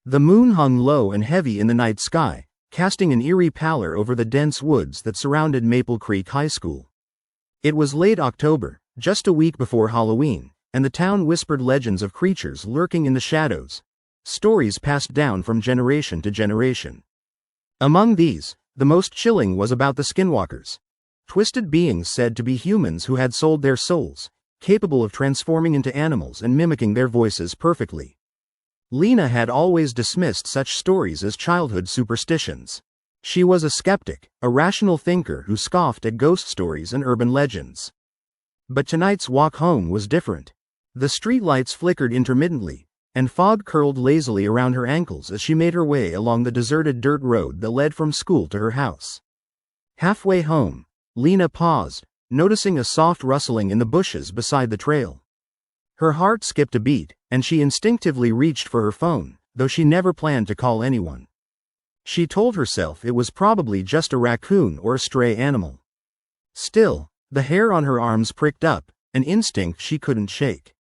The moon hung low and heavy in the night sky, casting an eerie pallor over the dense woods that surrounded Maple Creek High School. It was late October, just a week before Halloween, and the town whispered legends of creatures lurking in the shadows, stories passed down from generation to generation. Among these, the most chilling was about the Skinwalkers, twisted beings said to be humans who had sold their souls, capable of transforming into animals and mimicking their voices perfectly. Lena had always dismissed such stories as childhood superstitions. She was a skeptic, a rational thinker who scoffed at ghost stories and urban legends. But tonight's walk home was different. The streetlights flickered intermittently, and fog curled lazily around her ankles as she made her way along the deserted dirt road that led from school to her house. Halfway home, Lena paused, noticing a soft rustling in the bushes beside the trail. Her heart skipped a beat, and she instinctively reached for her phone, though she never planned to call anyone. She told herself it was probably just a raccoon or a stray animal. Still, the hair on her arms pricked up, an instinct she couldn't shake.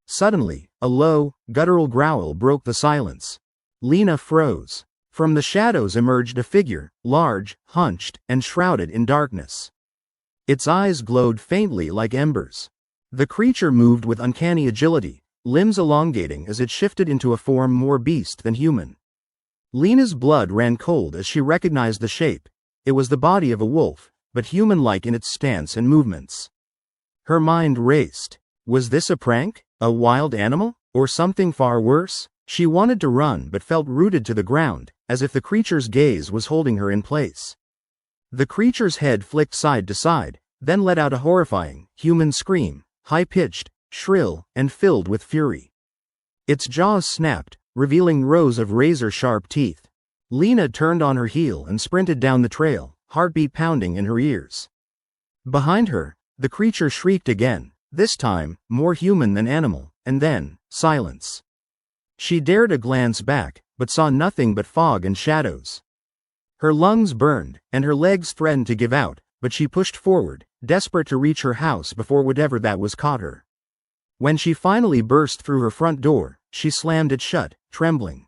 Suddenly, a low, guttural growl broke the silence. Lena froze. From the shadows emerged a figure, large, hunched, and shrouded in darkness. Its eyes glowed faintly like embers. The creature moved with uncanny agility, limbs elongating as it shifted into a form more beast than human. Lena's blood ran cold as she recognized the shape. It was the body of a wolf, but human-like in its stance and movements. Her mind raced. Was this a prank? A wild animal? Or something far worse? She wanted to run but felt rooted to the ground, as if the creature's gaze was holding her in place. The creature's head flicked side to side, then let out a horrifying, human scream, high-pitched, shrill, and filled with fury. Its jaws snapped, revealing rows of razor-sharp teeth. Lena turned on her heel and sprinted down the trail, heartbeat pounding in her ears. Behind her, the creature shrieked again, this time, more human than animal, and then, silence. She dared a glance back, but saw nothing but fog and shadows. Her lungs burned, and her legs threatened to give out, but she pushed forward, desperate to reach her house before whatever that was caught her. When she finally burst through her front door, she slammed it shut, trembling.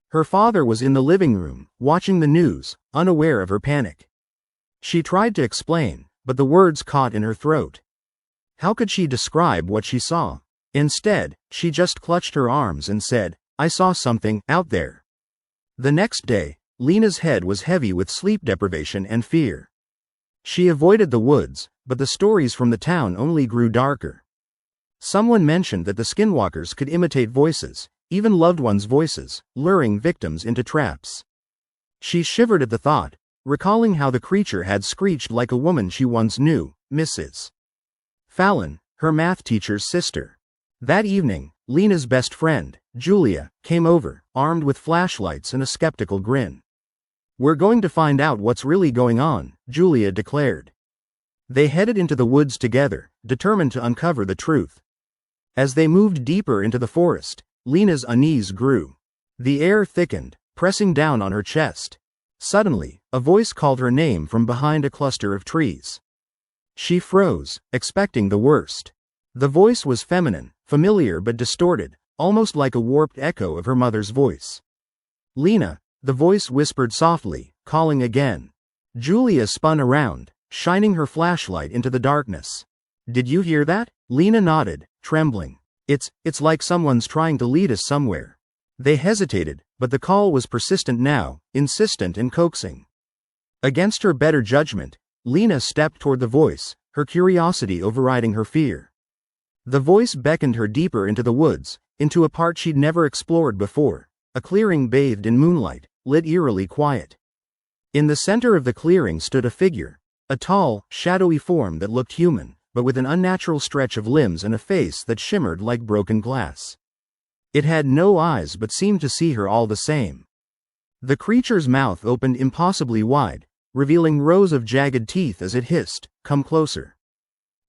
Her father was in the living room, watching the news, unaware of her panic. She tried to explain, but the words caught in her throat. How could she describe what she saw? Instead, she just clutched her arms and said, "I saw something out there." The next day, Lena's head was heavy with sleep deprivation and fear. She avoided the woods, but the stories from the town only grew darker. Someone mentioned that the Skinwalkers could imitate voices, even loved ones' voices, luring victims into traps. She shivered at the thought, recalling how the creature had screeched like a woman she once knew, Mrs. Fallon, her math teacher's sister. That evening, Lena's best friend, Julia, came over, armed with flashlights and a skeptical grin. "We're going to find out what's really going on," Julia declared. They headed into the woods together, determined to uncover the truth. As they moved deeper into the forest, Lena's unease grew. The air thickened, pressing down on her chest. Suddenly, a voice called her name from behind a cluster of trees. She froze, expecting the worst. The voice was feminine, familiar but distorted, almost like a warped echo of her mother's voice. "Lena," the voice whispered softly, calling again. Julia spun around, shining her flashlight into the darkness. "Did you hear that?" Lena nodded, trembling. It's like someone's trying to lead us somewhere." They hesitated, but the call was persistent now, insistent and coaxing. Against her better judgment, Lena stepped toward the voice, her curiosity overriding her fear. The voice beckoned her deeper into the woods, into a part she'd never explored before, a clearing bathed in moonlight, lit eerily quiet. In the center of the clearing stood a figure, a tall, shadowy form that looked human, but with an unnatural stretch of limbs and a face that shimmered like broken glass. It had no eyes but seemed to see her all the same. The creature's mouth opened impossibly wide, revealing rows of jagged teeth as it hissed, "Come closer."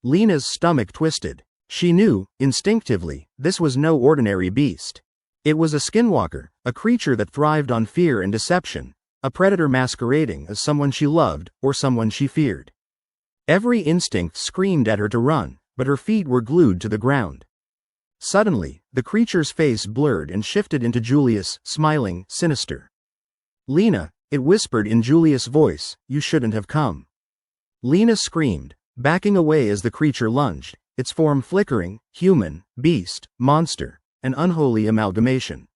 Lena's stomach twisted. She knew, instinctively, this was no ordinary beast. It was a skinwalker, a creature that thrived on fear and deception, a predator masquerading as someone she loved or someone she feared. Every instinct screamed at her to run, but her feet were glued to the ground. Suddenly, the creature's face blurred and shifted into Julius, smiling, sinister. "Lena," it whispered in Julius' voice, "you shouldn't have come." Lena screamed, backing away as the creature lunged, its form flickering, human, beast, monster, an unholy amalgamation.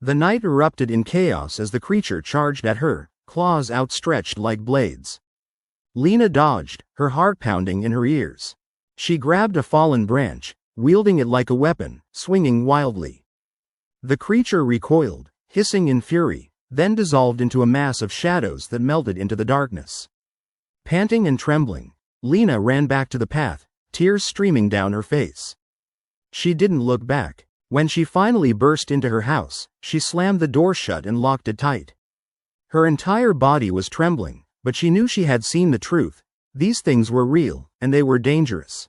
The night erupted in chaos as the creature charged at her, claws outstretched like blades. Lena dodged, her heart pounding in her ears. She grabbed a fallen branch, wielding it like a weapon, swinging wildly. The creature recoiled, hissing in fury, then dissolved into a mass of shadows that melted into the darkness. Panting and trembling, Lena ran back to the path, tears streaming down her face. She didn't look back. When she finally burst into her house, she slammed the door shut and locked it tight. Her entire body was trembling, but she knew she had seen the truth. These things were real, and they were dangerous.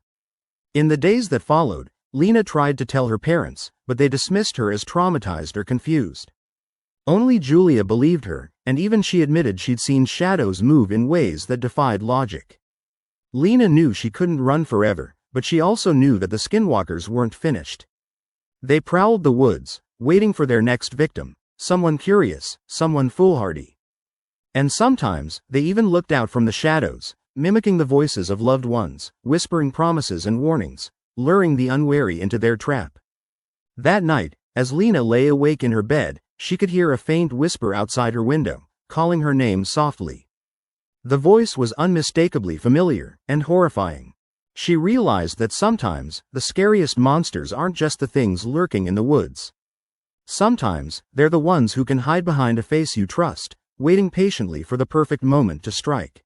In the days that followed, Lena tried to tell her parents, but they dismissed her as traumatized or confused. Only Julia believed her, and even she admitted she'd seen shadows move in ways that defied logic. Lena knew she couldn't run forever, but she also knew that the Skinwalkers weren't finished. They prowled the woods, waiting for their next victim, someone curious, someone foolhardy. And sometimes, they even looked out from the shadows, mimicking the voices of loved ones, whispering promises and warnings, luring the unwary into their trap. That night, as Lena lay awake in her bed, she could hear a faint whisper outside her window, calling her name softly. The voice was unmistakably familiar and horrifying. She realized that sometimes, the scariest monsters aren't just the things lurking in the woods. Sometimes, they're the ones who can hide behind a face you trust, waiting patiently for the perfect moment to strike.